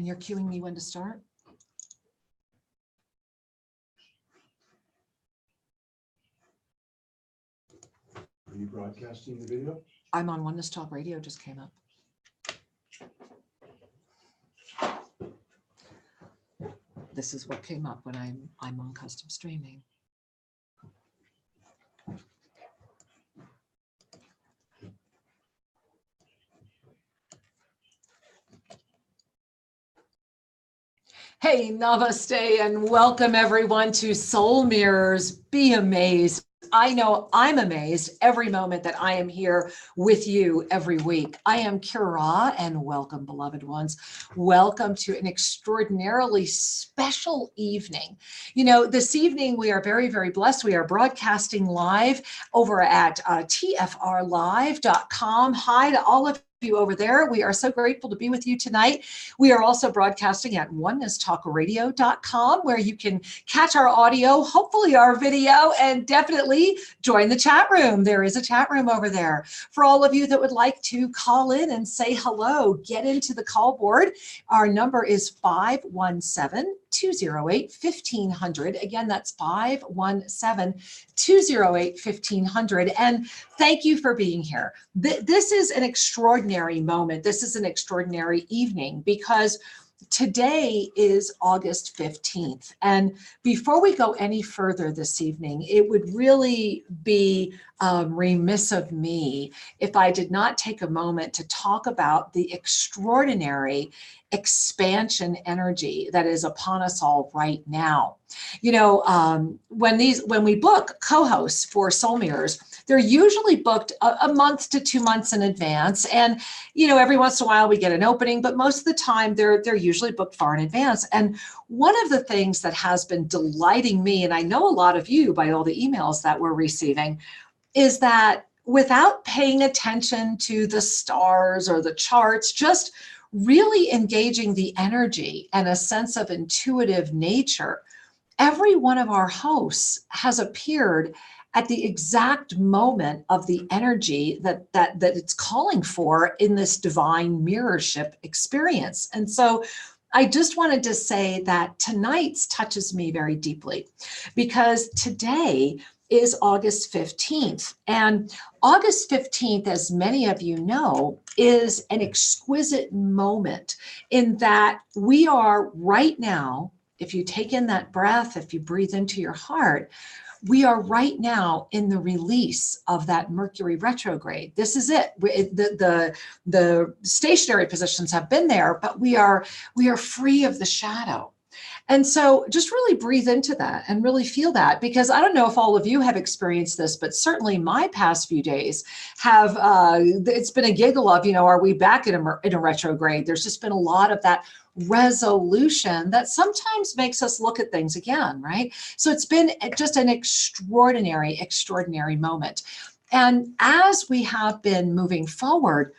And you're cueing me when to start? Are you broadcasting the video? I'm on Oneness Talk Radio, just came up. This is what came up when I'm on custom streaming. Hey, namaste, and welcome everyone to Soul Mirrors. Be amazed. I know I'm amazed every moment that I am here with you every week. I am Kira, and welcome, beloved ones. Welcome to an extraordinarily special evening. You know, this evening we are very, very blessed. We are broadcasting live over at tfrlive.com. Hi to all of you over there. We are so grateful to be with you tonight. We are also broadcasting at onenesstalkradio.com, where you can catch our audio, hopefully our video, and definitely join the chat room. There is a chat room over there. For all of you that would like to call in and say hello, get into the call board. Our number is 517-208-1500. Again, that's 517-208-1500. And thank you for being here. This is an extraordinary moment. This is an extraordinary evening because today is August 15th. And before we go any further this evening, it would really be remiss of me if I did not take a moment to talk about the extraordinary expansion energy that is upon us all right now. You know, when we book co-hosts for Soul Mirrors, they're usually booked a month to 2 months in advance. And, you know, every once in a while we get an opening, but most of the time they're usually booked far in advance. And one of the things that has been delighting me, and I know a lot of you by all the emails that we're receiving, is that without paying attention to the stars or the charts, just really engaging the energy and a sense of intuitive nature, every one of our hosts has appeared at the exact moment of the energy that it's calling for in this divine mirrorship experience. And so I just wanted to say that tonight's touches me very deeply because today is August 15th. And August 15th, as many of you know, is an exquisite moment in that we are right now, if you take in that breath, if you breathe into your heart, we are right now in the release of that Mercury retrograde. This is it. The stationary positions have been there, but we are free of the shadow. And so just really breathe into that and really feel that, because I don't know if all of you have experienced this, but certainly my past few days have, it's been a giggle of, you know, are we back in a retrograde? There's just been a lot of that resolution that sometimes makes us look at things again, right? So it's been just an extraordinary, extraordinary moment. And as we have been moving forward,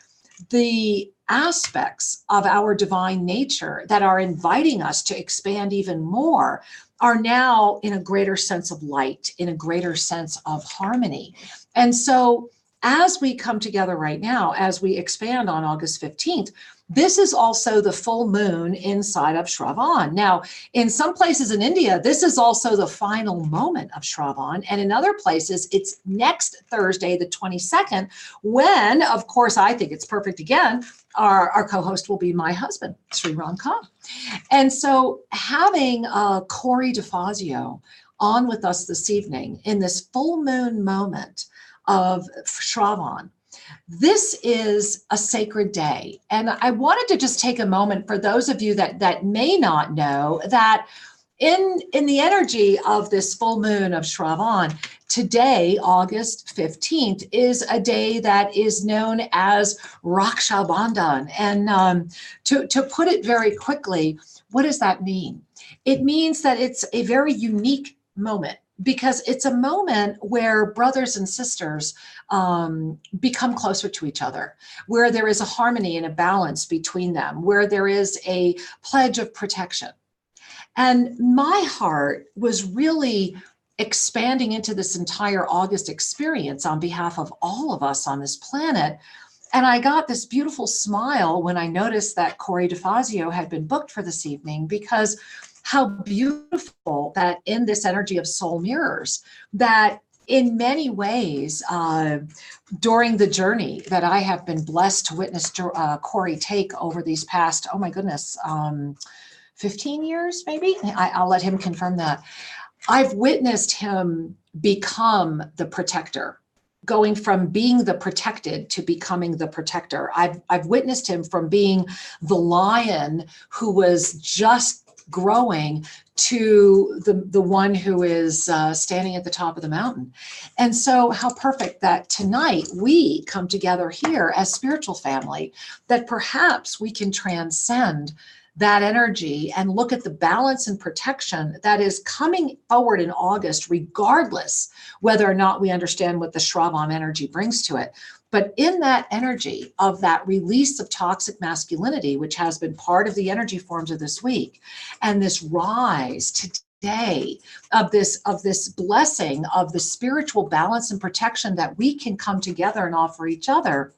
the aspects of our divine nature that are inviting us to expand even more are now in a greater sense of light, in a greater sense of harmony. And so as we come together right now, as we expand on August 15th, this is also the full moon inside of Shravan. Now, in some places in India, this is also the final moment of Shravan. And in other places, it's next Thursday, the 22nd, when, of course, I think it's perfect again, our co-host will be my husband, Shravan. And so having Corey DeFazio on with us this evening in this full moon moment of Shravan, this is a sacred day. And I wanted to just take a moment for those of you that may not know that in the energy of this full moon of Shravan, today, August 15th, is a day that is known as Raksha Bandhan. And to put it very quickly, what does that mean? It means that it's a very unique moment, because it's a moment where brothers and sisters become closer to each other, where there is a harmony and a balance between them, where there is a pledge of protection. And my heart was really expanding into this entire August experience on behalf of all of us on this planet And I got this beautiful smile when I noticed that Corey DeFazio had been booked for this evening, because how beautiful that in this energy of soul mirrors, that in many ways, during the journey that I have been blessed to witness Cory take over these past, oh my goodness, 15 years, maybe? I'll let him confirm that. I've witnessed him become the protector, going from being the protected to becoming the protector. I've witnessed him from being the lion who was just growing to the one who is standing at the top of the mountain. And so how perfect that tonight we come together here as spiritual family, that perhaps we can transcend that energy and look at the balance and protection that is coming forward in August, regardless whether or not we understand what the Shravan energy brings to it. But in that energy of that release of toxic masculinity, which has been part of the energy forms of this week, and this rise today of this blessing of the spiritual balance and protection that we can come together and offer each other.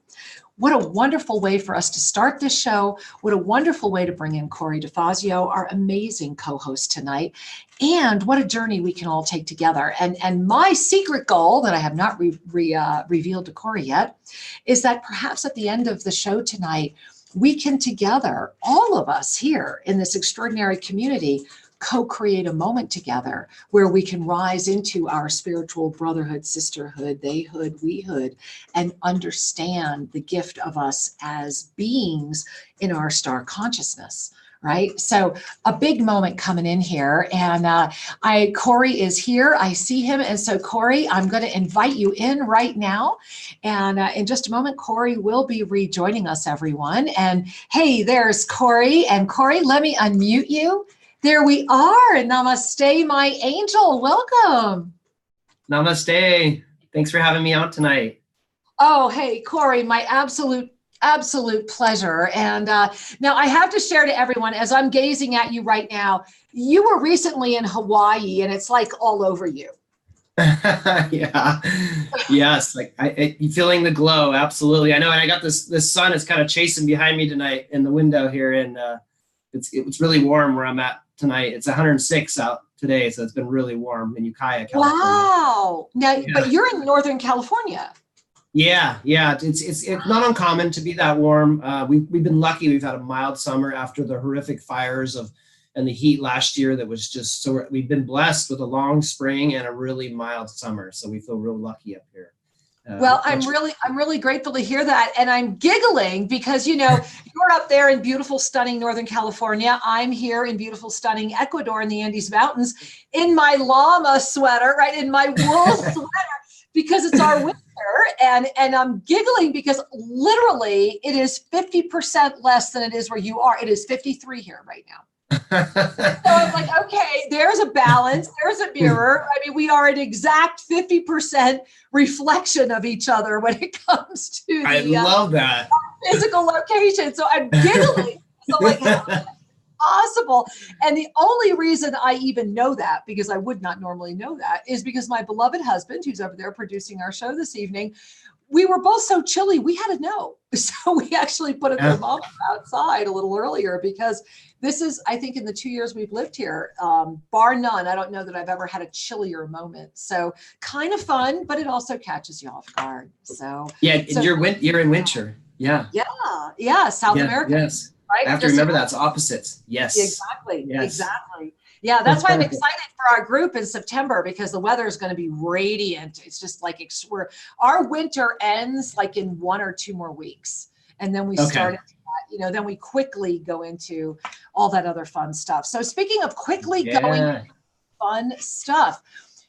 What a wonderful way for us to start this show. What a wonderful way to bring in Corey DeFazio, our amazing co-host tonight. And what a journey we can all take together. And my secret goal that I have not revealed to Corey yet is that perhaps at the end of the show tonight, we can together, all of us here in this extraordinary community, co-create a moment together where we can rise into our spiritual brotherhood, sisterhood, theyhood, wehood, and understand the gift of us as beings in our star consciousness. Right? So a big moment coming in here, and Cory is here. I see him. And so Cory, I'm going to invite you in right now. And in just a moment, Cory will be rejoining us, everyone. And hey, there's Cory. And Cory, let me unmute you. There we are. Namaste, my angel. Welcome. Namaste. Thanks for having me out tonight. Oh, hey, Cory, my absolute pleasure. And now I have to share to everyone, as I'm gazing at you right now, you were recently in Hawaii, and it's like all over you. Yeah. Yes. Like you feeling the glow. Absolutely. I know. And I got this sun is kind of chasing behind me tonight in the window here. And it's really warm where I'm at tonight. It's 106 out today. So it's been really warm in Ukiah, California. Wow. Now, Yeah. But you're in Northern California. Yeah. It's not uncommon to be that warm. We've been lucky. We've had a mild summer after the horrific fires and the heat last year. That was just so. We've been blessed with a long spring and a really mild summer. So we feel real lucky up here. Well, I'm really grateful to hear that. And I'm giggling because, you know, you're up there in beautiful, stunning Northern California. I'm here in beautiful, stunning Ecuador in the Andes Mountains in my llama sweater, right? In my wool sweater, because it's our winter. And I'm giggling because literally it is 50% less than it is where you are. It is 53 here right now. So I'm like, okay, there's a balance, there's a mirror. I mean, we are an exact 50% reflection of each other when it comes to I love that physical location. So I'm giggling. So like, how is that possible? And the only reason I even know that, because I would not normally know that, is because my beloved husband, who's over there producing our show this evening, we were both so chilly, we had to know. So we actually put a thermometer outside a little earlier, because this is, I think in the 2 years we've lived here, bar none, I don't know that I've ever had a chillier moment. So kind of fun, but it also catches you off guard. So yeah, so, you're in winter. Yeah. Yeah. South America. Yes. Right. I have to remember that's opposites. Yes. Exactly. Yes. Exactly. Yeah, that's why I'm excited for our group in September, because the weather is going to be radiant. It's just like our winter ends like in 1 or 2 more weeks. And then we start, then we quickly go into all that other fun stuff. So speaking of quickly going into fun stuff,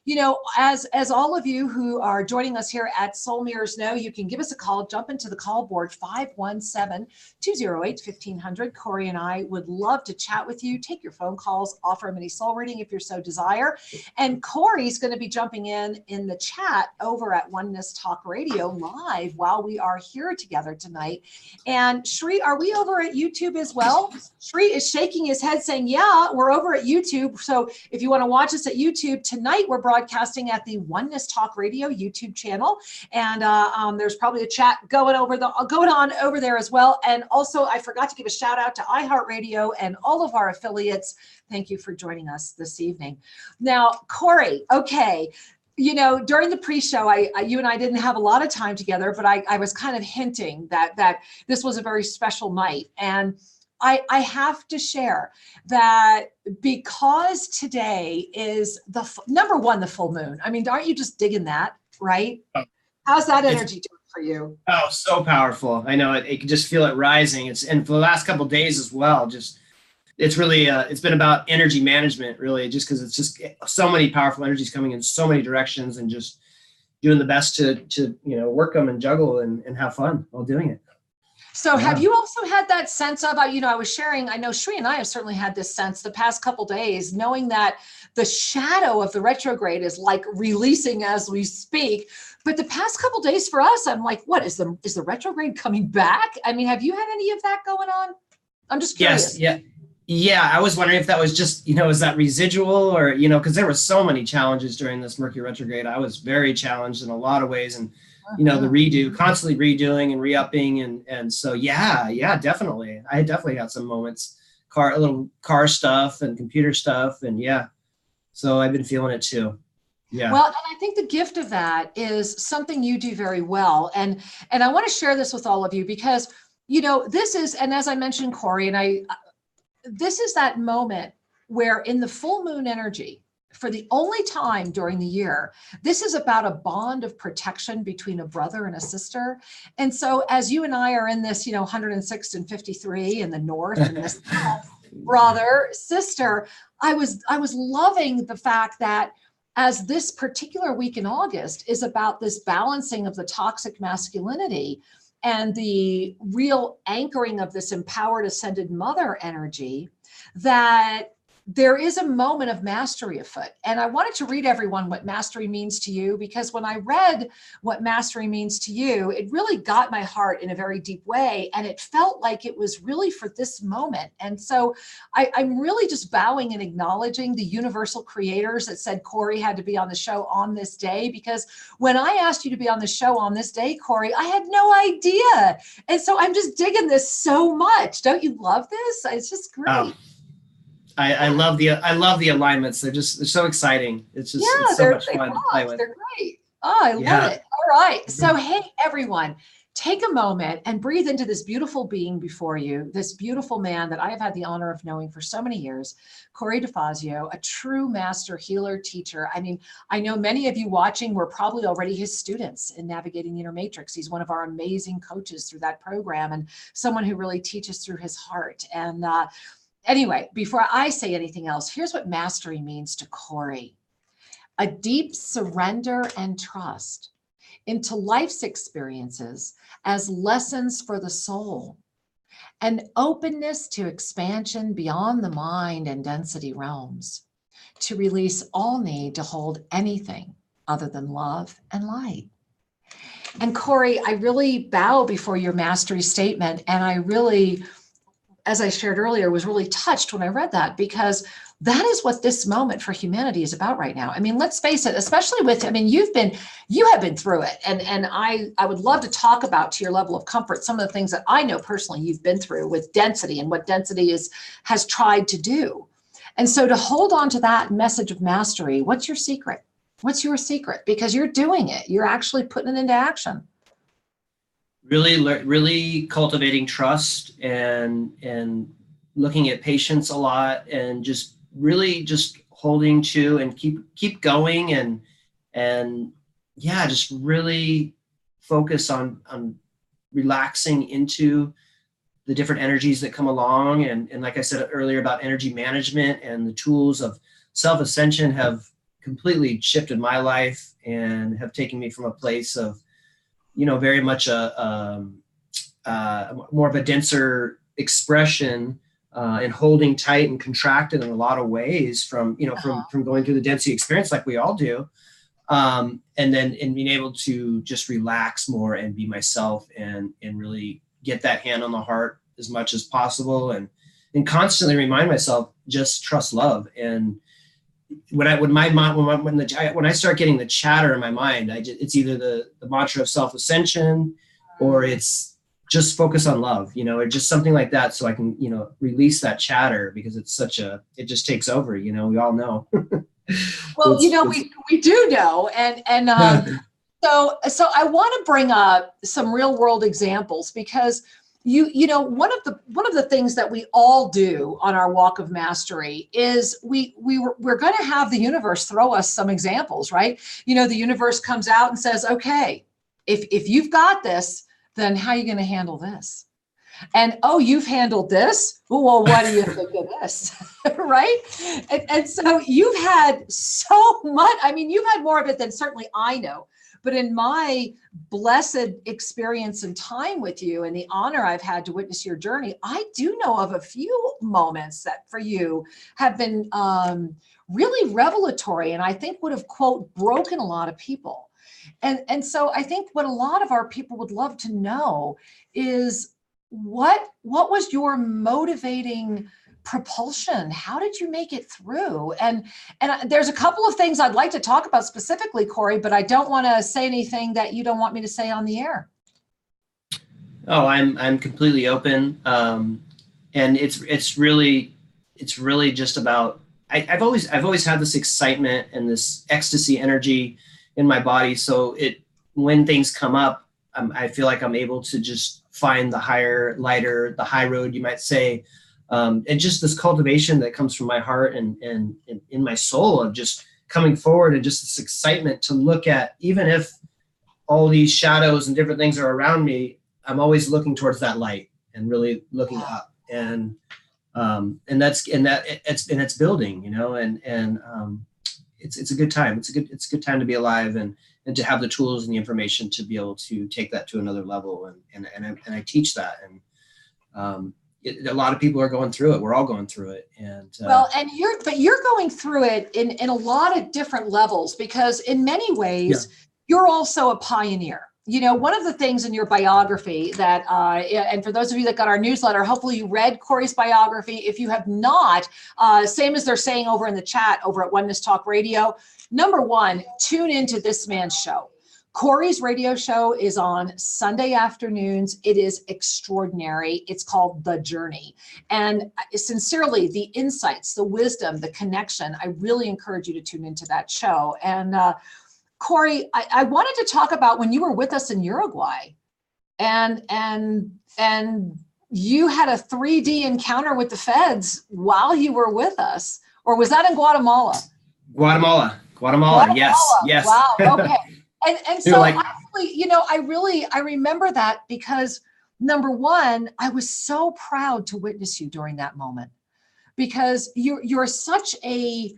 you know, as all of you who are joining us here at Soul Mirrors know, you can give us a call, jump into the call board, 517-208-1500. Cory and I would love to chat with you, take your phone calls, offer a mini soul reading if you're so desire. And Cory's going to be jumping in the chat over at Oneness Talk Radio live while we are here together tonight. And Shri, are we over at YouTube as well? Shri is shaking his head saying, yeah, we're over at YouTube. So if you want to watch us at YouTube tonight, we're broadcasting at the Oneness Talk Radio YouTube channel. And there's probably a chat going on over there as well. And also, I forgot to give a shout out to iHeartRadio and all of our affiliates. Thank you for joining us this evening. Now, Cory, okay. You know, during the pre-show, you and I didn't have a lot of time together, but I was kind of hinting that this was a very special night. And I have to share that because today is number one, the full moon. I mean, aren't you just digging that, right? How's that energy doing for you? Oh, so powerful. I know it can just feel it rising. And for the last couple of days as well, it's really, it's been about energy management, really, just because it's just so many powerful energies coming in so many directions, and just doing the best to work them and juggle and have fun while doing it. So have you also had that sense of, I was sharing, I know Shri and I have certainly had this sense the past couple days, knowing that the shadow of the retrograde is like releasing as we speak. But the past couple days for us, I'm like, what is the retrograde coming back? I mean, have you had any of that going on? I'm just curious. Yes. Yeah. I was wondering if that was just, is that residual or, because there were so many challenges during this Mercury retrograde. I was very challenged in a lot of ways, and the constantly redoing and re-upping. And so, yeah, definitely. I definitely had some moments, little car stuff and computer stuff. And yeah, so I've been feeling it too. Yeah. Well, and I think the gift of that is something you do very well. And I want to share this with all of you because, this is, and as I mentioned, Cory, this is that moment where in the full moon energy, for the only time during the year, this is about a bond of protection between a brother and a sister. And so as you and I are in this, 106 and 53 in the north and this brother, sister, I was loving the fact that as this particular week in August is about this balancing of the toxic masculinity and the real anchoring of this empowered ascended mother energy, that there is a moment of mastery afoot. And I wanted to read everyone what mastery means to you, because when I read what mastery means to you, it really got my heart in a very deep way. And it felt like it was really for this moment. And so I'm really just bowing and acknowledging the universal creators that said Cory had to be on the show on this day, because when I asked you to be on the show on this day, Cory, I had no idea. And so I'm just digging this so much. Don't you love this? It's just great. I love the alignments. They're so exciting. It's just it's so much fun to play with. They're great. Oh, I love it. All right. So, hey, everyone, take a moment and breathe into this beautiful being before you, this beautiful man that I have had the honor of knowing for so many years, Corey DeFazio, a true master healer, teacher. I mean, I know many of you watching were probably already his students in Navigating the Inner Matrix. He's one of our amazing coaches through that program, and someone who really teaches through his heart. And anyway, before I say anything else, here's what mastery means to Cory: a deep surrender and trust into life's experiences as lessons for the soul, an openness to expansion beyond the mind and density realms, to release all need to hold anything other than love and light. And Cory, I really bow before your mastery statement, and I really, as I shared earlier, was really touched when I read that, because that is what this moment for humanity is about right now. I mean, let's face it, especially with, you have been through it. And I would love to talk about, to your level of comfort, some of the things that I know personally you've been through with density and what density has tried to do. And so to hold on to that message of mastery, what's your secret? What's your secret? Because you're doing it. You're actually putting it into action. Really cultivating trust and looking at patience a lot, and just really just holding to and keep going and just really focus on relaxing into the different energies that come along. And like I said earlier about energy management, and the tools of self-ascension have completely shifted my life and have taken me from a place of, very much more of a denser expression and holding tight and contracted in a lot of ways from going through the density experience like we all do. And being able to just relax more and be myself and really get that hand on the heart as much as possible, and constantly remind myself, just trust love. And, when I start getting the chatter in my mind, it's either the mantra of self-ascension, or it's just focus on love, or just something like that. So I can, release that chatter, because it's it just takes over, we all know. Well, we do know. So I want to bring up some real world examples, because one of the things that we all do on our walk of mastery is we're going to have the universe throw us some examples, right? The universe comes out and says, okay, if you've got this, then how are you going to handle this? And, oh, you've handled this. Well, what do you think of this? Right? And so you've had so much. I mean, you've had more of it than certainly I know. But in my blessed experience and time with you, and the honor I've had to witness your journey, I do know of a few moments that for you have been really revelatory, and I think would have, quote, broken a lot of people. And so I think what a lot of our people would love to know is what was your motivating propulsion? How did you make it through? And there's a couple of things I'd like to talk about specifically, Cory, but I don't want to say anything that you don't want me to say on the air. Oh, I'm completely open. And it's really just about, I've always had this excitement and this ecstasy energy in my body. So when things come up, I feel like I'm able to just find the higher, lighter, the high road, you might say. And just this cultivation that comes from my heart and in my soul of just coming forward, and just this excitement to look at, even if all these shadows and different things are around me, I'm always looking towards that light and really looking up. And it's building, and it's a good time. It's a good time to be alive, and to have the tools and the information to be able to take that to another level. And I teach that. And a lot of people are going through it. We're all going through it. And you're going through it in a lot of different levels, because in many ways, you're also a pioneer. One of the things in your biography that, and for those of you that got our newsletter, hopefully you read Cory's biography. If you have not, same as they're saying over in the chat over at Oneness Talk Radio, number one, tune into this man's show. Cory's radio show is on Sunday afternoons. It is extraordinary. It's called The Journey. And sincerely, the insights, the wisdom, the connection, I really encourage you to tune into that show. And Cory, I wanted to talk about when you were with us in Uruguay, and you had a 3D encounter with the feds while you were with us, or was that in Guatemala? Guatemala, yes. Wow, okay. And so actually, I remember that because, number one, I was so proud to witness you during that moment, because you're such a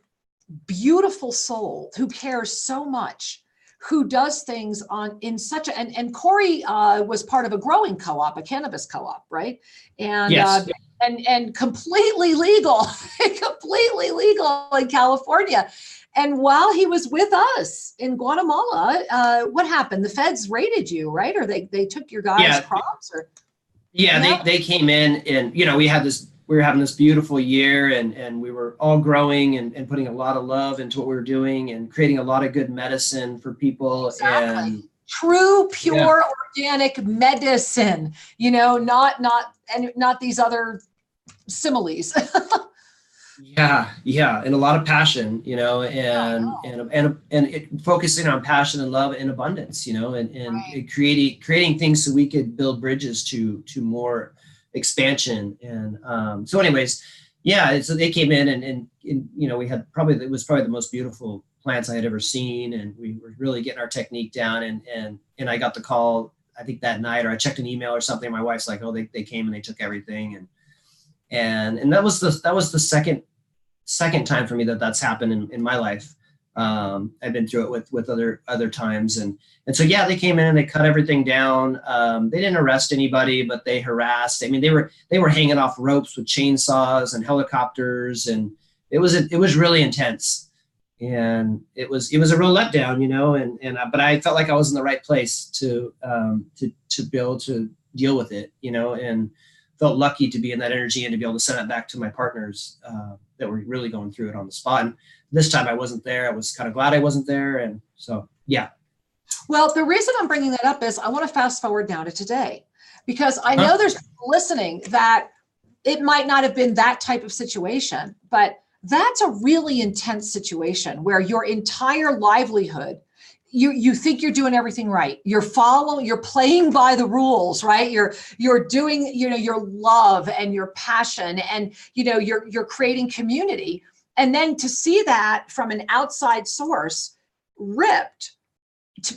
beautiful soul who cares so much, who does things in such a, and Cory was part of a growing co-op, a cannabis co-op, right? And yes. And completely legal in California. And while he was with us in Guatemala, what happened? The feds raided you, right? Or they took your guys' crops? Or they came in, and we were having this beautiful year, and we were all growing and putting a lot of love into what we were doing, and creating a lot of good medicine for people. Exactly. And true, pure, organic medicine, not these other similes. Yeah, and a lot of passion, and focusing on passion and love and abundance, and creating things so we could build bridges to more expansion. And so anyways, so they came in and we had it was probably the most beautiful plants I had ever seen, and we were really getting our technique down, and I got the call, I think that night, or I checked an email or something. My wife's like, oh, they came and they took everything. And that was the second time for me that's happened in my life. I've been through it with other times, and so they came in and they cut everything down. They didn't arrest anybody, but they harassed. I mean, they were hanging off ropes with chainsaws and helicopters, and it was really intense, and it was a real letdown, but I felt like I was in the right place to be able to deal with it, and felt lucky to be in that energy and to be able to send it back to my partners that were really going through it on the spot. And this time I wasn't there. I was kind of glad I wasn't there. And so, yeah. Well, the reason I'm bringing that up is I want to fast forward now to today, because I know there's people listening that it might not have been that type of situation, but that's a really intense situation where your entire livelihood, you think you're doing everything right. You're playing by the rules, right? You're doing, your love and your passion, and, you're creating community. And then to see that from an outside source ripped,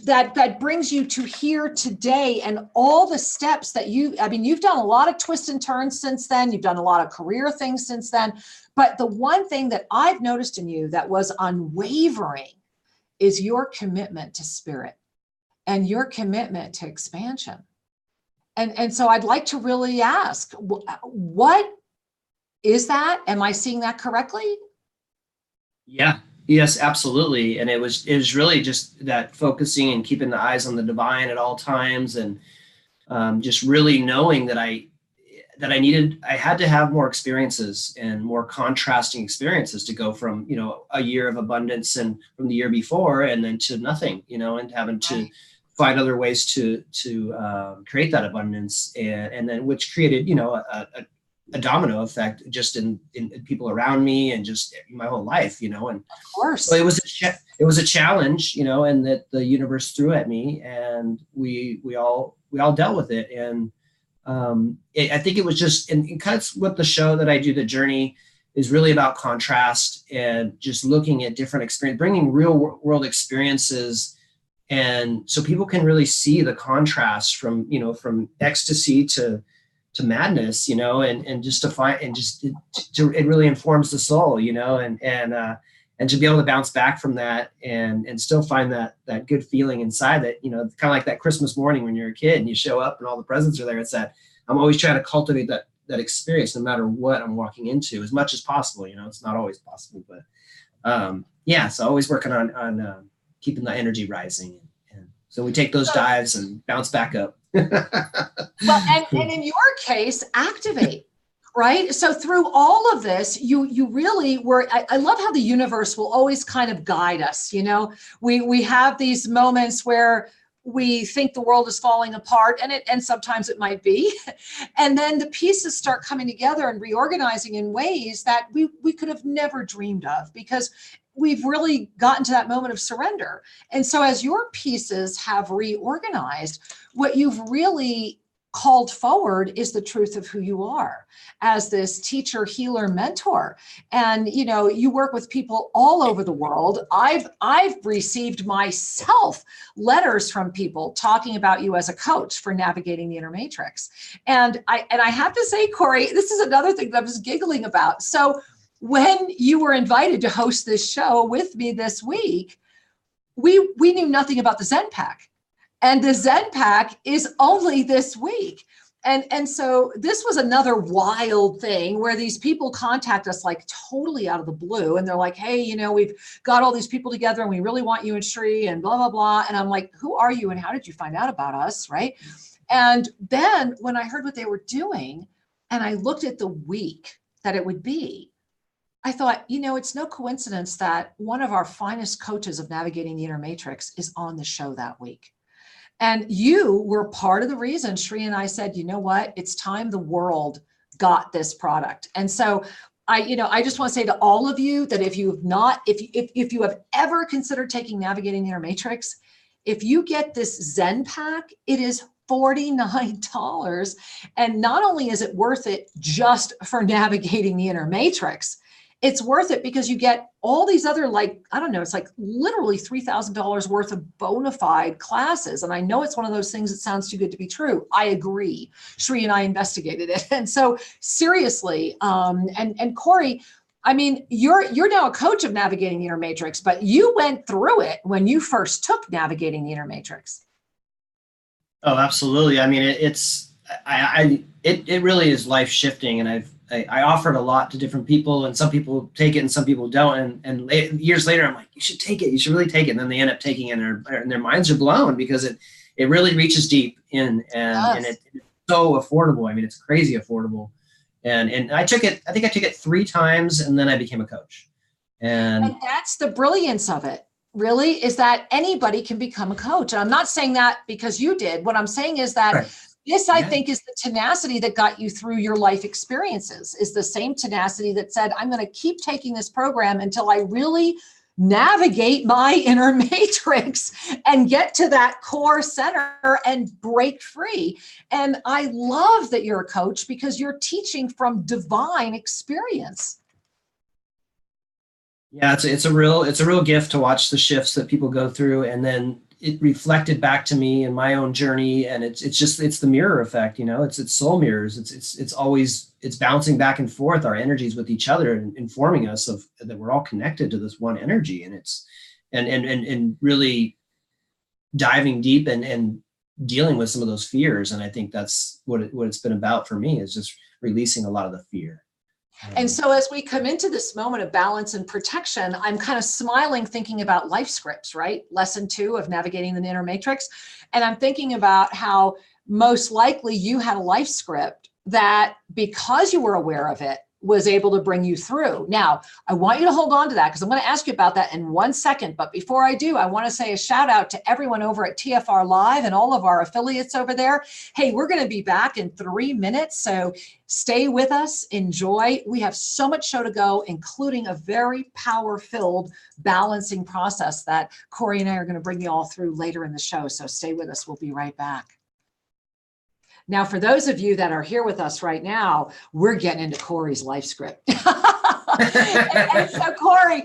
that brings you to here today, and all the steps that you've done a lot of twists and turns since then. You've done a lot of career things since then. But the one thing that I've noticed in you that was unwavering is your commitment to spirit and your commitment to expansion. And so I'd like to really ask, what is that? Am I seeing that correctly? Yeah. Yes, absolutely. And it was really just that focusing and keeping the eyes on the divine at all times, and just really knowing that I had to have more experiences and more contrasting experiences to go from, a year of abundance and from the year before, and then to nothing, and having to find other ways to create that abundance, and then which created, a domino effect just in people around me and just my whole life, and of course. So it was a challenge, and that the universe threw at me, and we all dealt with it. And I think it was just, and kind of what the show that I do, The Journey, is really about contrast and just looking at different experience, bringing real world experiences. And so people can really see the contrast from ecstasy to madness, and just to find, and just it really informs the soul, and to be able to bounce back from that and still find that good feeling inside that, kind of like that Christmas morning when you're a kid and you show up and all the presents are there. It's that I'm always trying to cultivate that experience no matter what I'm walking into as much as possible. It's not always possible, but so always working on keeping the energy rising. And so we take those dives and bounce back up. Well, and in your case, activate, right? So through all of this, you really were, I love how the universe will always kind of guide us. We have these moments where we think the world is falling apart, and sometimes it might be. And then the pieces start coming together and reorganizing in ways that we could have never dreamed of, because we've really gotten to that moment of surrender. And so as your pieces have reorganized, what you've really called forward is the truth of who you are as this teacher, healer, mentor. And, you work with people all over the world. I've received myself letters from people talking about you as a coach for navigating the inner matrix. And I have to say, Cory, this is another thing that I was giggling about. So when you were invited to host this show with me this week, we knew nothing about the Zen Pack. And the Zen Pack is only this week. And so this was another wild thing where these people contact us like totally out of the blue. And they're like, hey, we've got all these people together and we really want you and Shri and blah, blah, blah. And I'm like, who are you and how did you find out about us, right? And then when I heard what they were doing and I looked at the week that it would be, I thought, it's no coincidence that one of our finest coaches of navigating the inner matrix is on the show that week. And you were part of the reason Shri and I said, you know what, it's time the world got this product. And so I just want to say to all of you that if you have ever considered taking Navigating the Inner Matrix, if you get this Zen Pack, it is $49. And not only is it worth it just for navigating the inner matrix, it's worth it because you get all these other, it's like literally $3,000 worth of bona fide classes. And I know it's one of those things that sounds too good to be true. I agree. Shri and I investigated it. And so seriously, and Cory, I mean, you're now a coach of Navigating the Inner Matrix, but you went through it when you first took Navigating the Inner Matrix. Oh, absolutely. I mean, it really is life shifting, and I offered a lot to different people, and some people take it and some people don't. And years later, I'm like, you should take it. You should really take it. And then they end up taking it, and their minds are blown because it really reaches deep in, and it's so affordable. I mean, it's crazy affordable. And I took it. I think I took it 3 times, and then I became a coach. And that's the brilliance of it, really, is that anybody can become a coach. And I'm not saying that because you did. What I'm saying is that right. this, I think, is the tenacity that got you through your life experiences, is the same tenacity that said, I'm going to keep taking this program until I really navigate my inner matrix and get to that core center and break free. And I love that you're a coach because you're teaching from divine experience. Yeah, it's a real gift to watch the shifts that people go through, and then it reflected back to me in my own journey. And it's the mirror effect, it's soul mirrors. It's always bouncing back and forth, our energies with each other, and informing us of that we're all connected to this one energy. And it's and really diving deep and dealing with some of those fears. And I think that's what it's been about for me, is just releasing a lot of the fear. And so as we come into this moment of balance and protection, I'm kind of smiling, thinking about life scripts, right? Lesson 2 of navigating the inner matrix. And I'm thinking about how most likely you had a life script that, because you were aware of it, was able to bring you through. Now, I want you to hold on to that because I'm going to ask you about that in 1 second. But before I do, I want to say a shout out to everyone over at TFR Live and all of our affiliates over there. Hey, we're going to be back in 3 minutes. So stay with us, enjoy. We have so much show to go, including a very power-filled balancing process that Cory and I are going to bring you all through later in the show. So stay with us. We'll be right back. Now, for those of you that are here with us right now, we're getting into Cory's life script. and so Cory,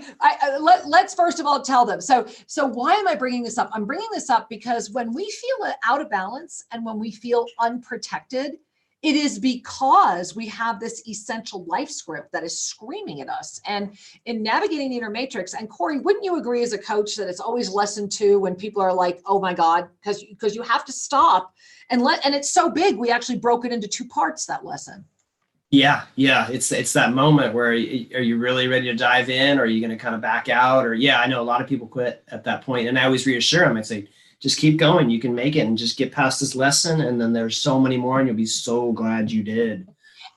let's first of all tell them. So why am I bringing this up? I'm bringing this up because when we feel out of balance and when we feel unprotected, it is because we have this essential life script that is screaming at us. And in navigating the inner matrix, and Cory, wouldn't you agree as a coach that it's always lesson 2 when people are like, oh my God, because you have to stop and it's so big, we actually broke it into 2 parts, that lesson. Yeah. It's that moment where are you really ready to dive in, or are you going to kind of back out? Or I know a lot of people quit at that point, and I always reassure them. I say, just keep going. You can make it, and just get past this lesson. And then there's so many more, and you'll be so glad you did.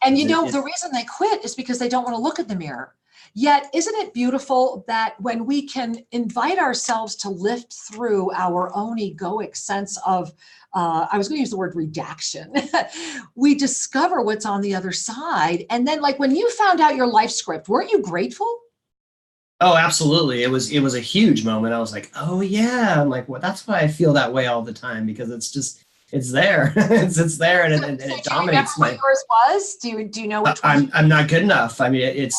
And the reason they quit is because they don't want to look at the mirror. Yet, isn't it beautiful that when we can invite ourselves to lift through our own egoic sense of, I was going to use the word redaction, we discover what's on the other side. And then, like, when you found out your life script, weren't you grateful? Oh, absolutely. It was a huge moment. I was like, oh yeah. I'm like, well, that's why I feel that way all the time, because it's there. it's there, and it dominates my. What yours was? Do you know which one? I'm not good enough. I mean, it's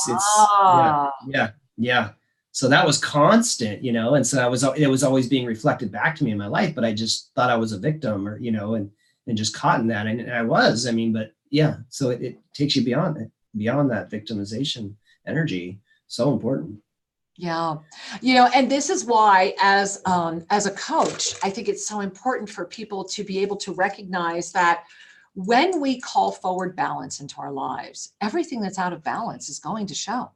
yeah. So that was constant, and so it was always being reflected back to me in my life, but I just thought I was a victim, or and just caught in that, and I was. I mean, but yeah. So it takes you beyond that victimization energy. So important. Yeah. And this is why as a coach, I think it's so important for people to be able to recognize that when we call forward balance into our lives, everything that's out of balance is going to show.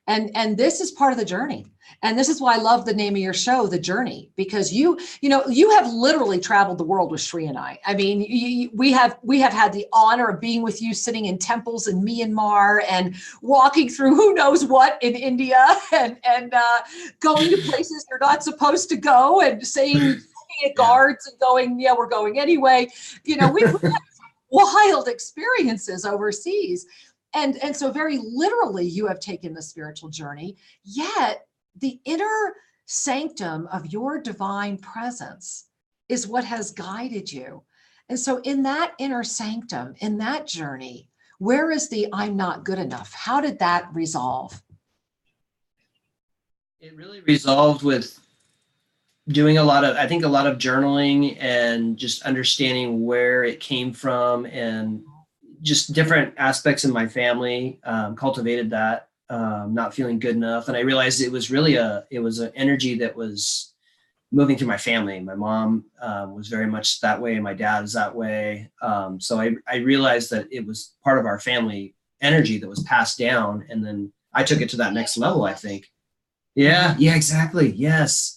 And this is part of the journey. And this is why I love the name of your show, The Journey, because you have literally traveled the world with Shri and I. I mean, we have had the honor of being with you, sitting in temples in Myanmar and walking through who knows what in India and going to places you're not supposed to go and saying at guards and going, yeah, we're going anyway. We've had wild experiences overseas. And so very literally, you have taken the spiritual journey, yet the inner sanctum of your divine presence is what has guided you. And so in that inner sanctum, in that journey, where is the I'm not good enough? How did that resolve? It really resolved with doing a lot of journaling and just understanding where it came from, and just different aspects in my family cultivated that, not feeling good enough. And I realized it was really an energy that was moving through my family. My mom was very much that way, and my dad is that way. So I realized that it was part of our family energy that was passed down. And then I took it to that next level, I think. Yeah, exactly. Yes.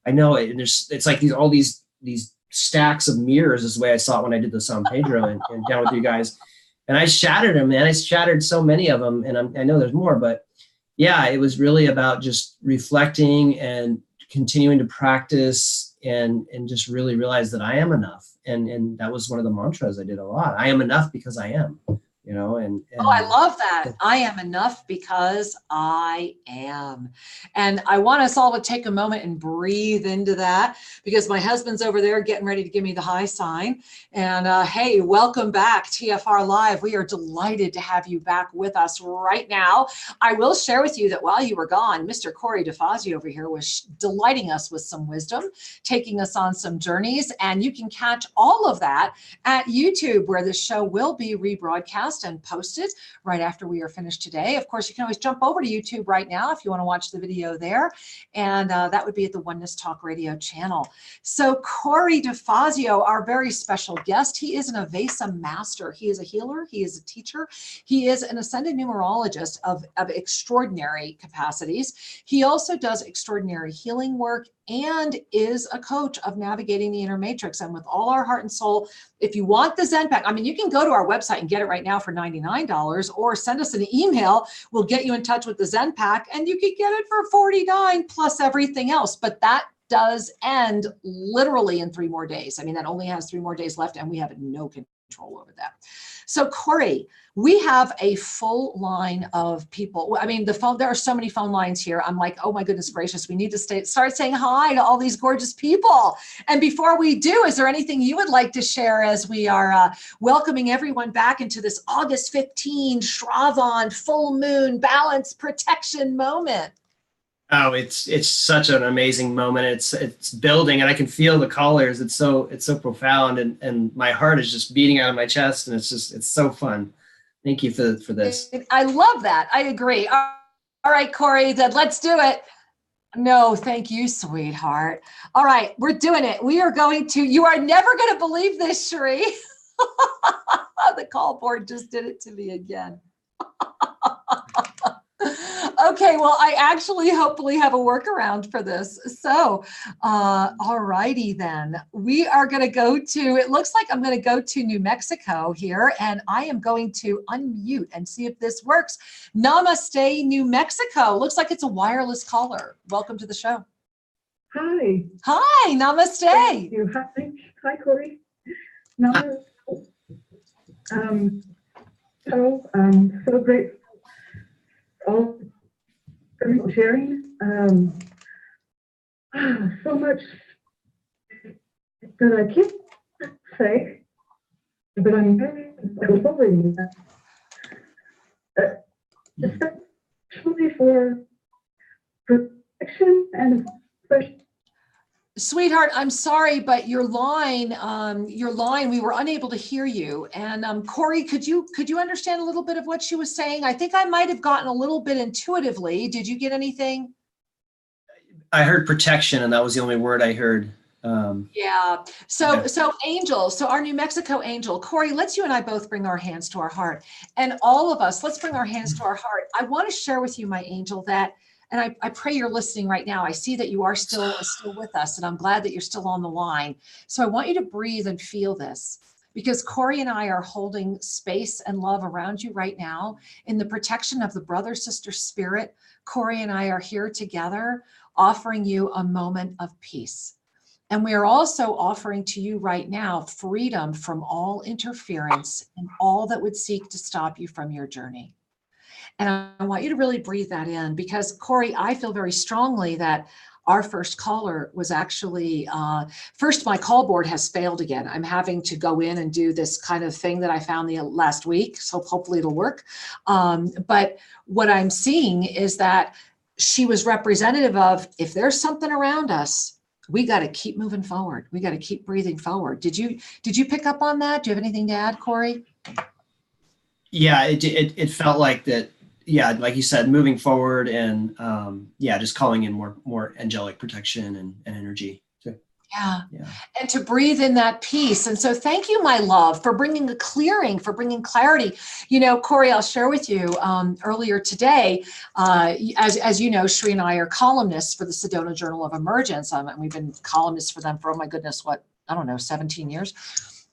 I know it. And it's like all these stacks of mirrors is the way I saw it when I did the San Pedro and down with you guys. And I shattered them, man. I shattered so many of them, and I know there's more, but yeah, it was really about just reflecting and continuing to practice and just really realize that I am enough. And that was one of the mantras I did a lot. I am enough because I am, you know, Oh, I love that. I am enough because I am. And I want us all to take a moment and breathe into that, because my husband's over there getting ready to give me the high sign. And hey, welcome back, TFR Live. We are delighted to have you back with us right now. I will share with you that while you were gone, Mr. Corey DeFazio over here was delighting us with some wisdom, taking us on some journeys. And you can catch all of that at YouTube, where this show will be rebroadcast and posted right after we are finished today. Of course, you can always jump over to YouTube right now if you want to watch the video there. And that would be at the Oneness Talk Radio channel. So Corey DeFazio, our very special guest, he is an Avesa master. He is a healer. He is a teacher. He is an ascended numerologist of extraordinary capacities. He also does extraordinary healing work and is a coach of navigating the inner matrix. And with all our heart and soul, if you want the Zen pack, I mean, you can go to our website and get it right now for $99, or send us an email. We'll get you in touch with the Zen pack, and you can get it for $49 plus everything else. But that does end literally in 3 more days. I mean, that only has 3 more days left, and we have no control over that. So Corey, we have a full line of people. I mean, there are so many phone lines here. I'm like, oh my goodness gracious, we need to start saying hi to all these gorgeous people. And before we do, is there anything you would like to share as we are welcoming everyone back into this August 15 Shravan full moon balance protection moment? Oh, it's such an amazing moment. It's building, and I can feel the colors. It's so profound, and my heart is just beating out of my chest, and it's so fun. Thank you for this. I love that. I agree. All right, Corey, then let's do it. No, thank you, sweetheart. All right, we're doing it. We are going to, you are never going to believe this, Sheree. The call board just did it to me again. Okay, well, I actually hopefully have a workaround for this. So, all righty then. We are going to go to, it looks like I'm going to go to New Mexico here, and I am going to unmute and see if this works. Namaste, New Mexico. Looks like it's a wireless caller. Welcome to the show. Hi. Hi, namaste. Thank you. Hi, Cory. Namaste. So great. All for sharing. So much that I can't say, but I'm very hoping that, especially for protection and especially. Sweetheart, I'm sorry, but your line, we were unable to hear you. And Cory, could you understand a little bit of what she was saying? I think I might have gotten a little bit intuitively. Did you get anything? I heard protection, and that was the only word I heard. Yeah. So angels, so our New Mexico angel, Cory, let's you and I both bring our hands to our heart. And all of us, let's bring our hands to our heart. I want to share with you, my angel, that, and I pray you're listening right now. I see that you are still with us, and I'm glad that you're still on the line. So I want you to breathe and feel this, because Cory and I are holding space and love around you right now in the protection of the brother-sister spirit. Cory and I are here together, offering you a moment of peace. And we are also offering to you right now freedom from all interference and all that would seek to stop you from your journey. And I want you to really breathe that in, because Cory, I feel very strongly that our first caller was actually, first, my call board has failed again. I'm having to go in and do this kind of thing that I found the last week. So hopefully it'll work. But what I'm seeing is that she was representative of, if there's something around us, we got to keep moving forward. We got to keep breathing forward. Did you pick up on that? Do you have anything to add, Cory? Yeah, it felt like that. Yeah, like you said, moving forward, and yeah, just calling in more angelic protection and energy. Yeah. And to breathe in that peace. And so thank you, my love, for bringing the clearing, for bringing clarity. You know, Cory, I'll share with you earlier today, as you know, Sri and I are columnists for the Sedona Journal of Emergence. And we've been columnists for them for, oh my goodness, what, I don't know, 17 years.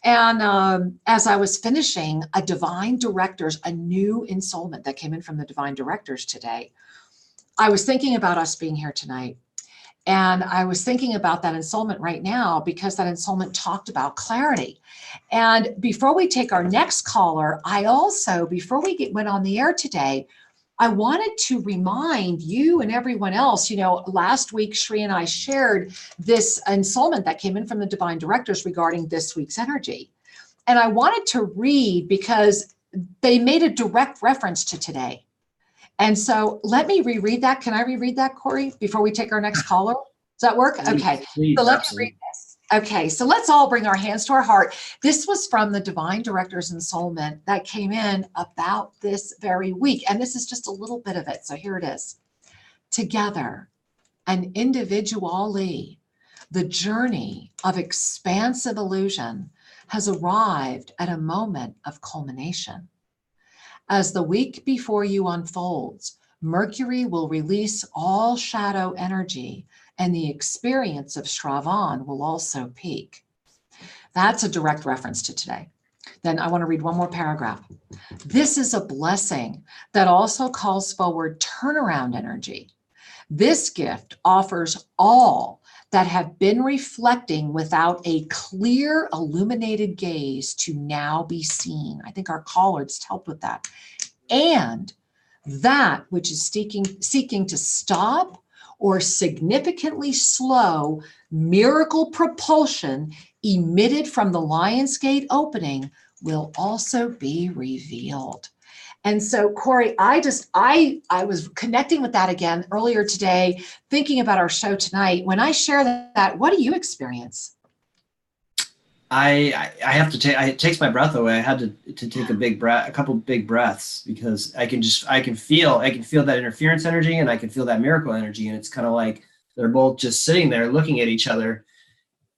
And as I was finishing a new ensoulment that came in from the divine directors today, I was thinking about us being here tonight. And I was thinking about that ensoulment right now because that ensoulment talked about clarity. And before we take our next caller, I also, before we went on the air today, I wanted to remind you and everyone else, last week, Shri and I shared this ensoulment that came in from the divine directors regarding this week's energy. And I wanted to read because they made a direct reference to today. And so let me reread that. Can I reread that, Cory, before we take our next caller? Does that work? Okay. Please, so let absolutely. me read this. Okay. So let's all bring our hands to our heart. This was from the Divine Director's Ensoulment that came in about this very week. And this is just a little bit of it. So here it is. Together, an individ-you-all-y, the journey of expansive illusion has arrived at a moment of culmination. As the week before you unfolds, Mercury will release all shadow energy and the experience of Shravan will also peak. That's a direct reference to today. Then I want to read one more paragraph. This is a blessing that also calls forward turnaround energy. This gift offers all that have been reflecting without a clear, illuminated gaze to now be seen. I think our caller just helped with that. And that which is seeking to stop or significantly slow miracle propulsion emitted from the Lion's Gate opening will also be revealed. And so, Cory, I was connecting with that again earlier today, thinking about our show tonight. When I share that, what do you experience? I have to take, it takes my breath away. I had to take a couple big breaths because I can feel that interference energy and I can feel that miracle energy. And it's kind of like they're both just sitting there looking at each other.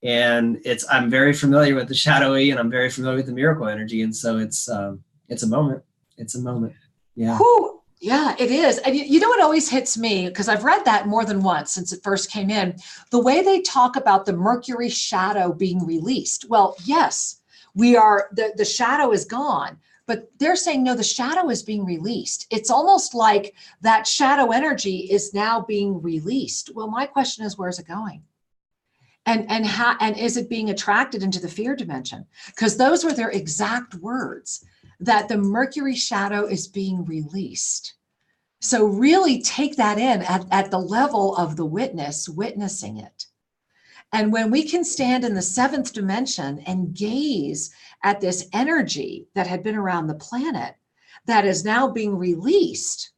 And I'm very familiar with the shadowy and I'm very familiar with the miracle energy. And so it's a moment. It's a moment. Yeah. Whew. Yeah, it is. And you know what always hits me, because I've read that more than once since it first came in, the way they talk about the Mercury shadow being released. Well, yes, the shadow is gone, but they're saying, no, the shadow is being released. It's almost like that shadow energy is now being released. Well, my question is, where's it going? And is it being attracted into the fear dimension? Because those were their exact words, that the Mercury shadow is being released. So really take that in at the level of the witness, witnessing it. And when we can stand in the seventh dimension and gaze at this energy that had been around the planet that is now being released,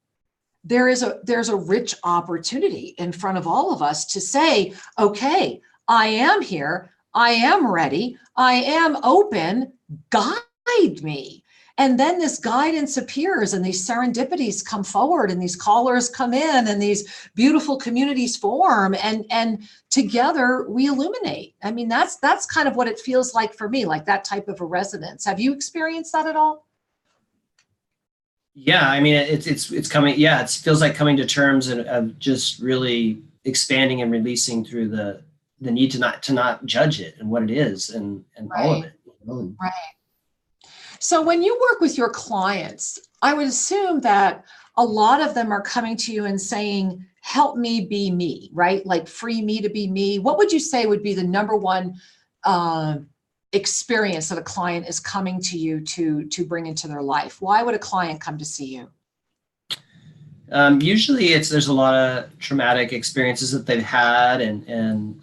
there's a rich opportunity in front of all of us to say, okay, I am here, I am ready, I am open, guide me. And then this guidance appears and these serendipities come forward and these callers come in and these beautiful communities form and together we illuminate. I mean, that's kind of what it feels like for me, like that type of a resonance. Have you experienced that at all? Yeah, I mean, it's coming. Yeah, it feels like coming to terms of just really expanding and releasing through the need to not judge it and what it is and Right. all of it. Right. So when you work with your clients, I would assume that a lot of them are coming to you and saying, help me be me, right? Like free me to be me. What would you say would be the number one experience that a client is coming to you to bring into their life? Why would a client come to see you? Usually there's a lot of traumatic experiences that they've had and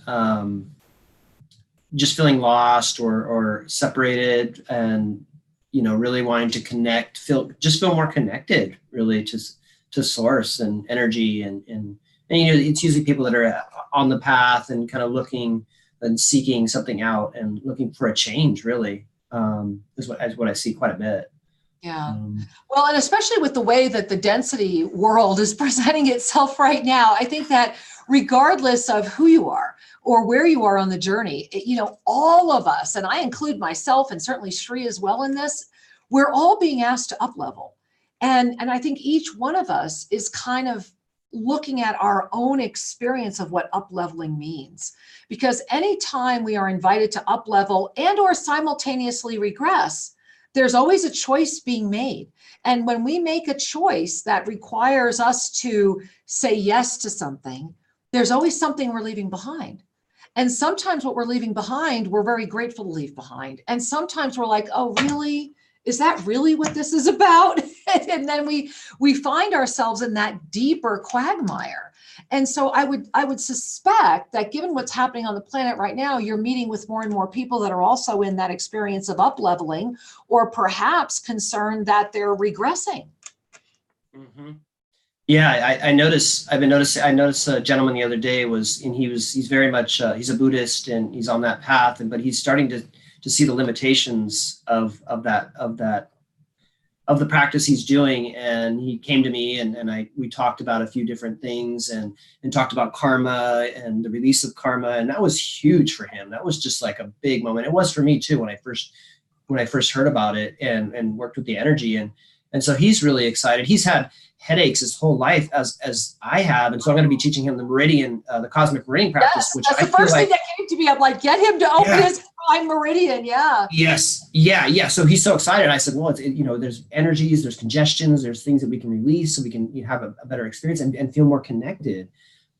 just feeling lost or separated and, really wanting to connect, feel more connected really to source and energy and it's usually people that are on the path and kind of looking and seeking something out and looking for a change really is what I see quite a bit. Yeah. Well, and especially with the way that the density world is presenting itself right now, I think that regardless of who you are or where you are on the journey, all of us, and I include myself and certainly Shri as well in this, we're all being asked to uplevel. And I think each one of us is kind of looking at our own experience of what upleveling means. Because anytime we are invited to uplevel and or simultaneously regress, there's always a choice being made. And when we make a choice that requires us to say yes to something, there's always something we're leaving behind. And sometimes what we're leaving behind, we're very grateful to leave behind. And sometimes we're like, oh, really? Is that really what this is about? And then we find ourselves in that deeper quagmire. And so I would suspect that given what's happening on the planet right now, you're meeting with more and more people that are also in that experience of up-leveling, or perhaps concerned that they're regressing. Mm-hmm. Yeah, I noticed a gentleman the other day he's very much, he's a Buddhist and he's on that path, but he's starting to see the limitations of the practice he's doing. And he came to me and we talked about a few different things and talked about karma and the release of karma. And that was huge for him. That was just like a big moment. It was for me too, when I first heard about it and worked with the energy. And so he's really excited. He's had headaches his whole life as I have. And so I'm going to be teaching him the meridian, the cosmic meridian practice, which that's the first thing that came to me. I'm like, get him to open his prime meridian. Yeah. Yes. Yeah. So he's so excited. I said, well, there's energies, there's congestions, there's things that we can release so we can have a better experience and feel more connected.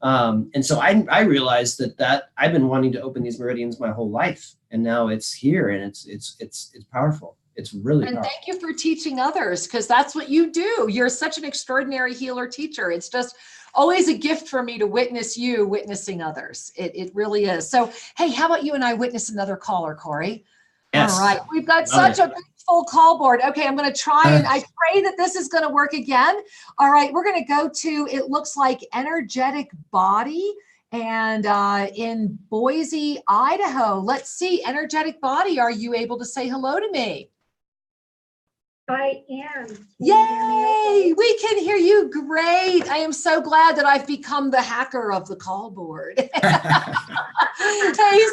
And so I realized that I've been wanting to open these meridians my whole life, and now it's here, and it's powerful. It's really powerful. And thank you for teaching others, because that's what you do. You're such an extraordinary healer teacher. It's just always a gift for me to witness you witnessing others. It really is. So, hey, how about you and I witness another caller, Corey? Yes. All right. We've got such a big full call board. Okay, I'm going to try, and I pray that this is going to work again. All right, we're going to go to, it looks like energetic body. And in Boise, Idaho, let's see, energetic body, are you able to say hello to me? I am. Yay! We can hear you great. I am so glad that I've become the hacker of the call board. Hey,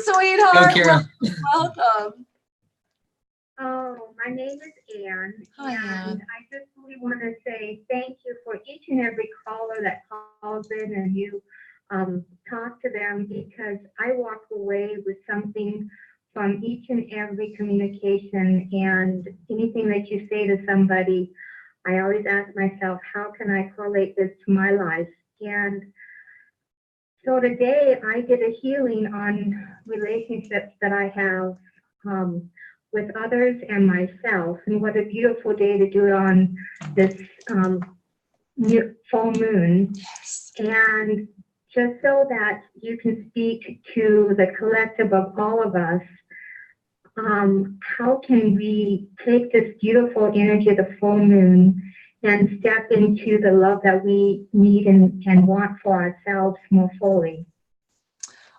sweetheart. Welcome. Oh, my name is Ann. Hi, Ann. And I just really want to say thank you for each and every caller that calls in and you talk to them, because I walk away with something from each and every communication, and anything that you say to somebody, I always ask myself, how can I correlate this to my life? And so today I did a healing on relationships that I have with others and myself. And what a beautiful day to do it on this full moon. Yes. And just so that you can speak to the collective of all of us, how can we take this beautiful energy of the full moon and step into the love that we need and want for ourselves more fully?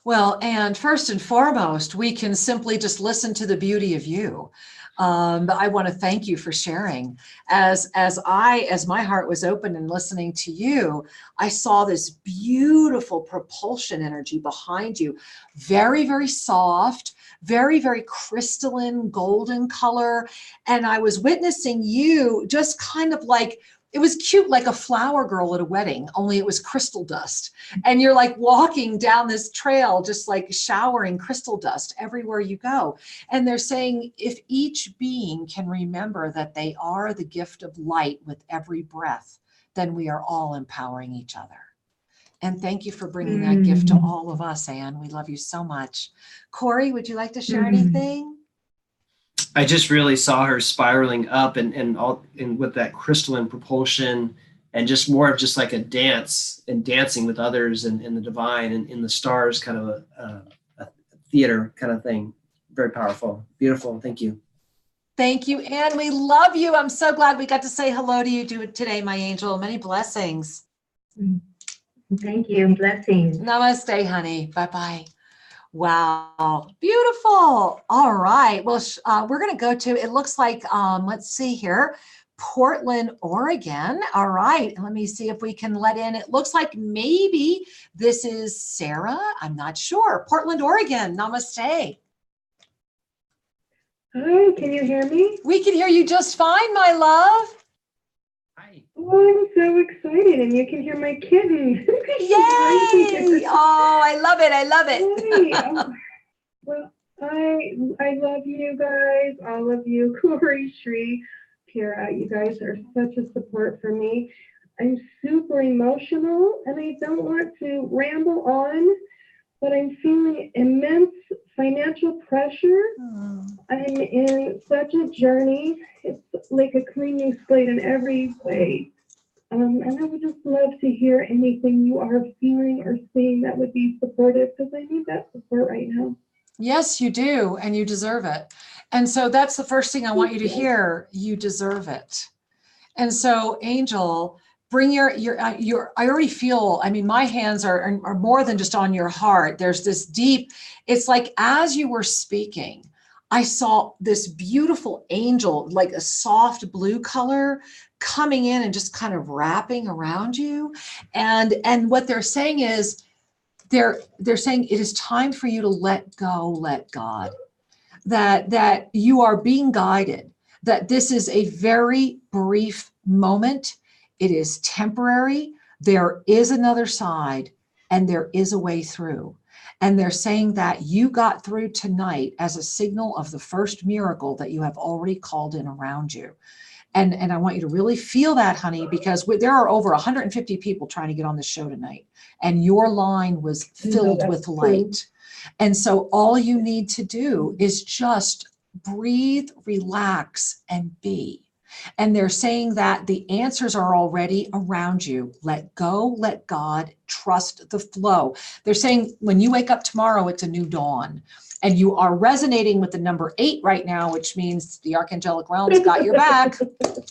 Well, and first and foremost, we can simply just listen to the beauty of you. I want to thank you for sharing. As my heart was open and listening to you, I saw this beautiful propulsion energy behind you, very, very soft, very, very crystalline golden color. And I was witnessing you just kind of like, it was cute, like a flower girl at a wedding, only it was crystal dust. And you're like walking down this trail, just like showering crystal dust everywhere you go. And they're saying, if each being can remember that they are the gift of light with every breath, then we are all empowering each other. And thank you for bringing that gift to all of us, Anne. We love you so much. Corey, would you like to share anything? I just really saw her spiraling up and with that crystalline propulsion, and just more of just like a dance and dancing with others and in the divine and in the stars, kind of a theater kind of thing. Very powerful, beautiful. Thank you. Thank you, Anne. We love you. I'm so glad we got to say hello to you today, my angel. Many blessings. Thank you. Blessings. Namaste, honey. Bye-bye. Wow, beautiful. All right. Well, we're going to go to, it looks like, let's see here, Portland, Oregon. All right. Let me see if we can let in. It looks like maybe this is Sarah. I'm not sure. Portland, Oregon. Namaste. Hi, can you hear me? We can hear you just fine, my love. Hi. Oh, I'm so excited, and you can hear my kitten. Yay! Oh, I love it. I love it. Hi. Well, I love you guys, all of you, Cory, Shri, Kira. You guys are such a support for me. I'm super emotional and I don't want to ramble on, but I'm feeling immense financial pressure. I'm in such a journey. It's like a cleaning slate in every way. And I would just love to hear anything you are feeling or seeing that would be supportive, because I need that support right now. Yes, you do, and you deserve it. And so that's the first thing I want you to hear. You deserve it. And so, Angel, bring your, I already feel, I mean, my hands are more than just on your heart. There's this deep, it's like as you were speaking, I saw this beautiful angel, like a soft blue color coming in and just kind of wrapping around you. And what they're saying is, they're saying it is time for you to let go, let God, that you are being guided, that this is a very brief moment. It is temporary. There is another side and there is a way through. And they're saying that you got through tonight as a signal of the first miracle that you have already called in around you. And I want you to really feel that, honey, because there are over 150 people trying to get on the show tonight, and your line was filled with light. And so all you need to do is just breathe, relax, and be. And they're saying that the answers are already around you. Let go, let God, trust the flow. They're saying when you wake up tomorrow, it's a new dawn. And you are resonating with the number 8 right now, which means the archangelic realms got your back.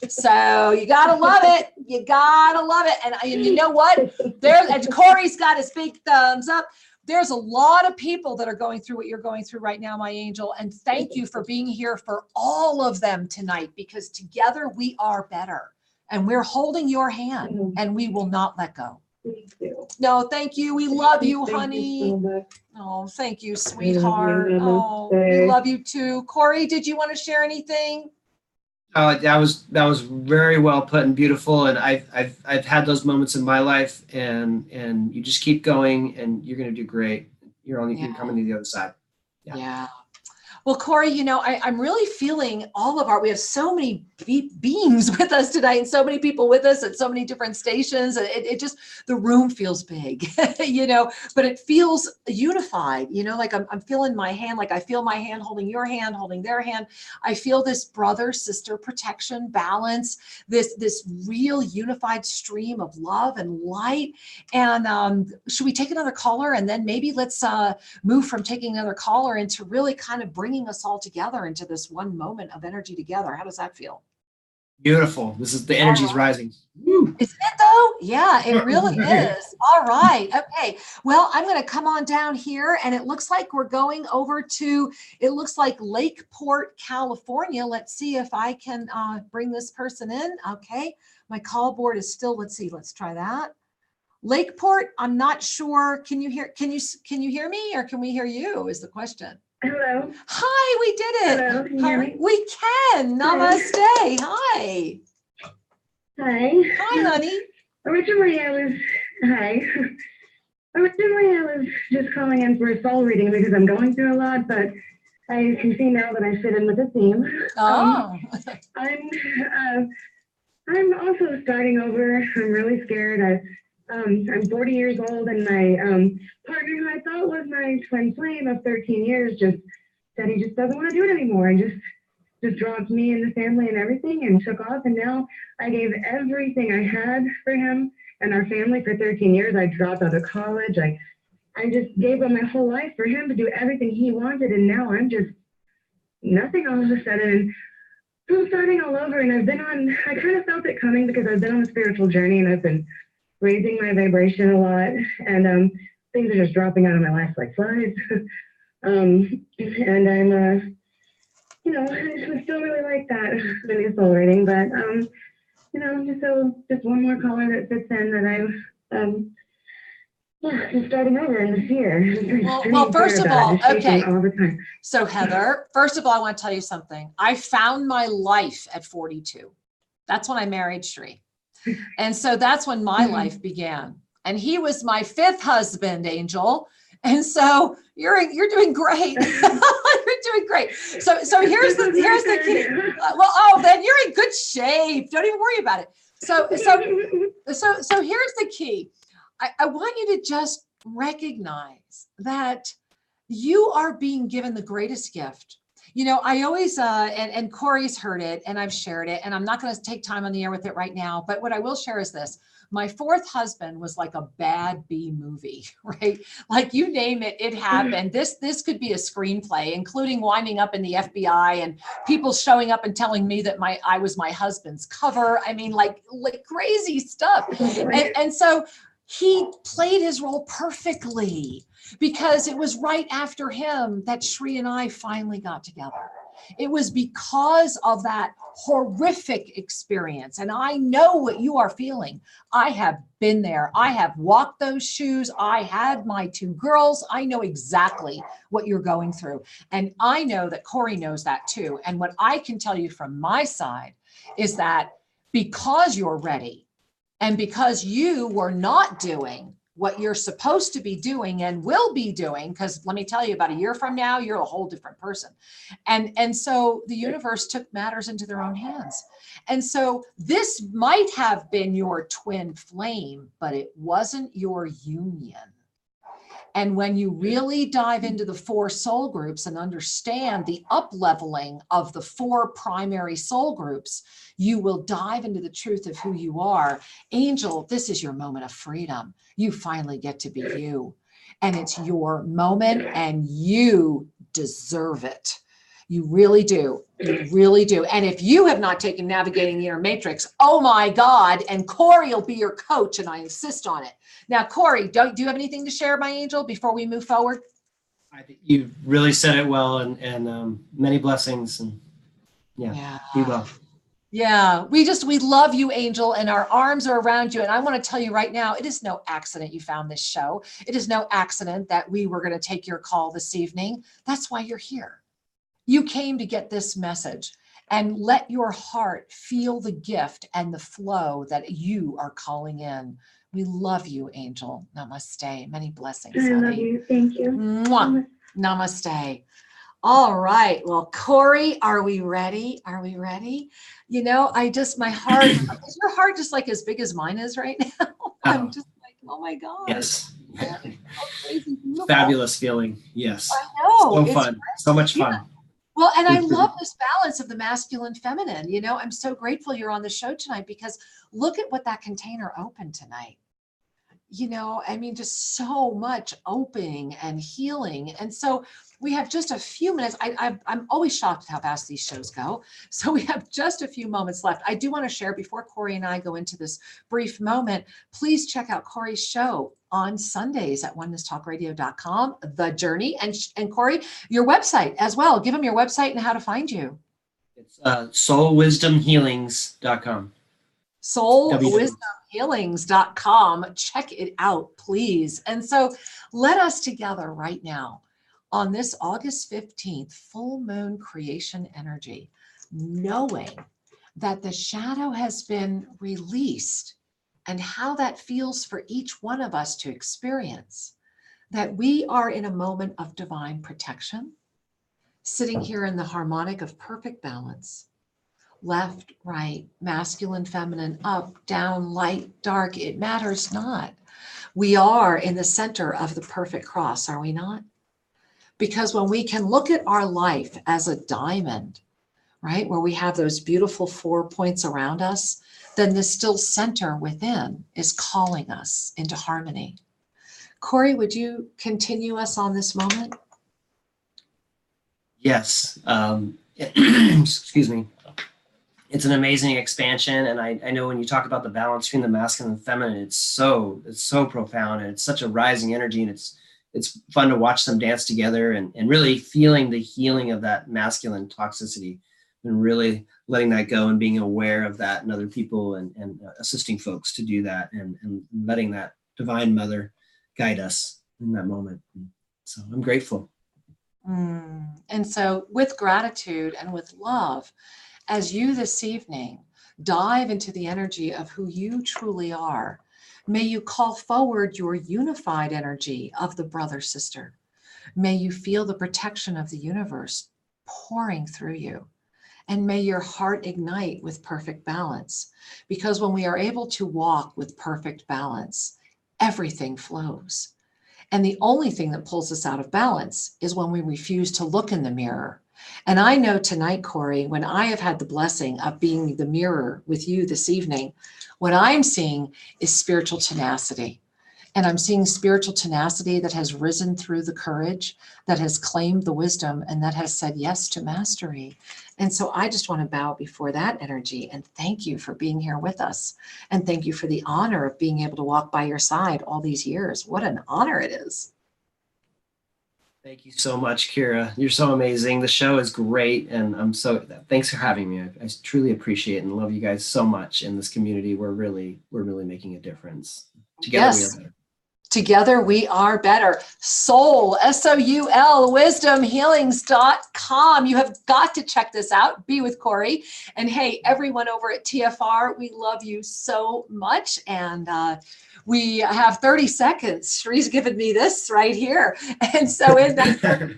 So you gotta love it. You gotta love it. And you know what? And Cory's got his big thumbs up. There's a lot of people that are going through what you're going through right now, my angel. And thank you for being here for all of them tonight, because together we are better. And we're holding your hand and we will not let go. Thank you. No, thank you. We love you, Thank honey. you so much. Oh, thank you, sweetheart. Namaste. Oh, we love you too. Cory, did you want to share anything? That was very well put and beautiful. And I've had those moments in my life, and you just keep going, and you're going to do great. You're coming to the other side. Yeah. Well, Cory, you know, I'm really feeling we have so many beings with us tonight and so many people with us at so many different stations. It just, the room feels big, you know, but it feels unified, you know, like I'm feeling my hand, like I feel my hand holding your hand, holding their hand. I feel this brother, sister protection, balance, this real unified stream of love and light. And should we take another caller? And then maybe let's move from taking another caller into really kind of bringing us all together into this one moment of energy together. How does that feel? Beautiful. This is the energy's rising. Woo. Isn't it though? Yeah, it really is. All right. Okay. Well, I'm going to come on down here, and it looks like we're going over to, it looks like Lakeport, California. Let's see if I can bring this person in. Okay. My call board is still, let's see, let's try that. Lakeport, I'm not sure. Can you hear me, or can we hear you is the question. Hello. Hi, we did it. Hello, can you hear me? We can. Namaste. Hi. Hi. Hi, honey. Originally, I was just calling in for a soul reading because I'm going through a lot, but I can see now that I fit in with the theme. Oh. I'm also starting over. I'm really scared. I'm 40 years old, and my partner, who I thought was my twin flame of 13 years, just said he just doesn't want to do it anymore, and just dropped me and the family and everything and took off. And now I gave everything I had for him and our family for 13 years. I dropped out of college. I just gave up my whole life for him to do everything he wanted, and now I'm just nothing all of a sudden. So I'm starting all over, and I kind of felt it coming because I've been on a spiritual journey, and I've been raising my vibration a lot, and things are just dropping out of my life like flies. And I'm, you know, I still really like that mini soul reading, but you know, just one more caller that fits in that I'm starting over in this year. Well, first of all, okay. All the time. So Heather, first of all, I want to tell you something. I found my life at 42. That's when I married Shri. And so that's when my life began. And he was my 5th husband, Angel. And so you're doing great. doing great. So here's the key. Then you're in good shape. Don't even worry about it. So here's the key. I want you to just recognize that you are being given the greatest gift. You know, I always, and Corey's heard it and I've shared it, and I'm not going to take time on the air with it right now, but what I will share is this. My fourth husband was like a bad B movie, right? Like you name it, it happened. This could be a screenplay, including winding up in the FBI and people showing up and telling me that I was my husband's cover. I mean, like crazy stuff. And so he played his role perfectly, because it was right after him that Shri and I finally got together. It was because of that horrific experience. And I know what you are feeling. I have been there. I have walked those shoes. I had my two girls. I know exactly what you're going through. And I know that Cory knows that too. And what I can tell you from my side is that because you're ready and because you were not doing what you're supposed to be doing and will be doing, because let me tell you, about a year from now, you're a whole different person. And so the universe took matters into their own hands. And so this might have been your twin flame, but it wasn't your union. And when you really dive into the 4 soul groups and understand the up-leveling of the 4 primary soul groups, you will dive into the truth of who you are. Angel, this is your moment of freedom. You finally get to be you. And it's your moment and you deserve it. You really do. You really do. And if you have not taken Navigating the Inner Matrix, oh my God, and Cory will be your coach, and I insist on it. Now, Cory, do you have anything to share, my angel, before we move forward? I think you really said it well, and many blessings, and yeah. Be well. Yeah, we love you, Angel, and our arms are around you. And I want to tell you right now, it is no accident you found this show. It is no accident that we were going to take your call this evening. That's why you're here. You came to get this message, and let your heart feel the gift and the flow that you are calling in. We love you, Angel. Namaste. Many blessings. I love you. Thank you. Mwah. Namaste. All right. Well, Cory, are we ready? Are we ready? You know, my heart, is your heart just like as big as mine is right now? I'm just like, oh my God. Yes. So crazy, Fabulous feeling. Yes. I know. So fun. So much fun. Yeah. Well, and I love this balance of the masculine, feminine. You know, I'm so grateful you're on the show tonight, because look at what that container opened tonight. You know, I mean, just so much opening and healing. And so we have just a few minutes. I'm always shocked at how fast these shows go. So we have just a few moments left. I do want to share, before Cory and I go into this brief moment, please check out Cory's show on Sundays at onenesstalkradio.com, The Journey. And Cory, your website as well. Give them your website and how to find you. It's soulwisdomhealings.com. Soulwisdomhealings.com. Check it out, please. And so let us together right now, on this August 15th, full moon creation energy, knowing that the shadow has been released and how that feels for each one of us to experience, that we are in a moment of divine protection, sitting here in the harmonic of perfect balance, left, right, masculine, feminine, up, down, light, dark, it matters not. We are in the center of the perfect cross, are we not? Because when we can look at our life as a diamond, right, where we have those beautiful 4 points around us, then the still center within is calling us into harmony. Cory, would you continue us on this moment? Yes. Excuse me. It's an amazing expansion. And I know when you talk about the balance between the masculine and feminine, it's so profound, and it's such a rising energy, and it's fun to watch them dance together and really feeling the healing of that masculine toxicity, and really letting that go and being aware of that in other people, and assisting folks to do that, and letting that divine mother guide us in that moment. So I'm grateful. And so with gratitude and with love, as you this evening dive into the energy of who you truly are, may you call forward your unified energy of the brother, sister. May you feel the protection of the universe pouring through you. And may your heart ignite with perfect balance, because when we are able to walk with perfect balance, everything flows. And the only thing that pulls us out of balance is when we refuse to look in the mirror. And I know tonight, Cory, when I have had the blessing of being the mirror with you this evening, what I'm seeing is spiritual tenacity. And I'm seeing spiritual tenacity that has risen through the courage, that has claimed the wisdom, and that has said yes to mastery. And so I just want to bow before that energy and thank you for being here with us. And thank you for the honor of being able to walk by your side all these years. What an honor it is. Thank you so much, Kira. You're so amazing. The show is great. And thanks for having me. I truly appreciate it and love you guys so much in this community. We're really making a difference. Together we are better. Together we are better. Soul, S-O-U-L, wisdomhealings.com. You have got to check this out. Be with Cory. And hey, everyone over at TFR, we love you so much. And we have 30 seconds. Shree's given me this right here. And so in that, I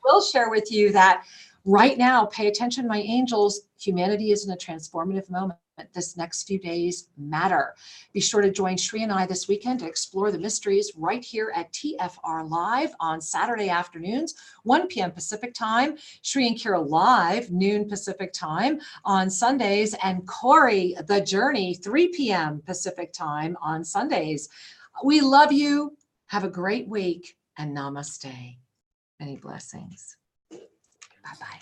will share with you that right now, pay attention, my angels. Humanity is in a transformative moment. This next few days matter. Be sure to join Shree and I this weekend to explore the mysteries right here at TFR Live on Saturday afternoons, 1 p.m. Pacific time. Shree and Kira live, noon Pacific time on Sundays, and Cory, The Journey, 3 p.m. Pacific time on Sundays. We love you. Have a great week, and namaste. Many blessings. Bye-bye.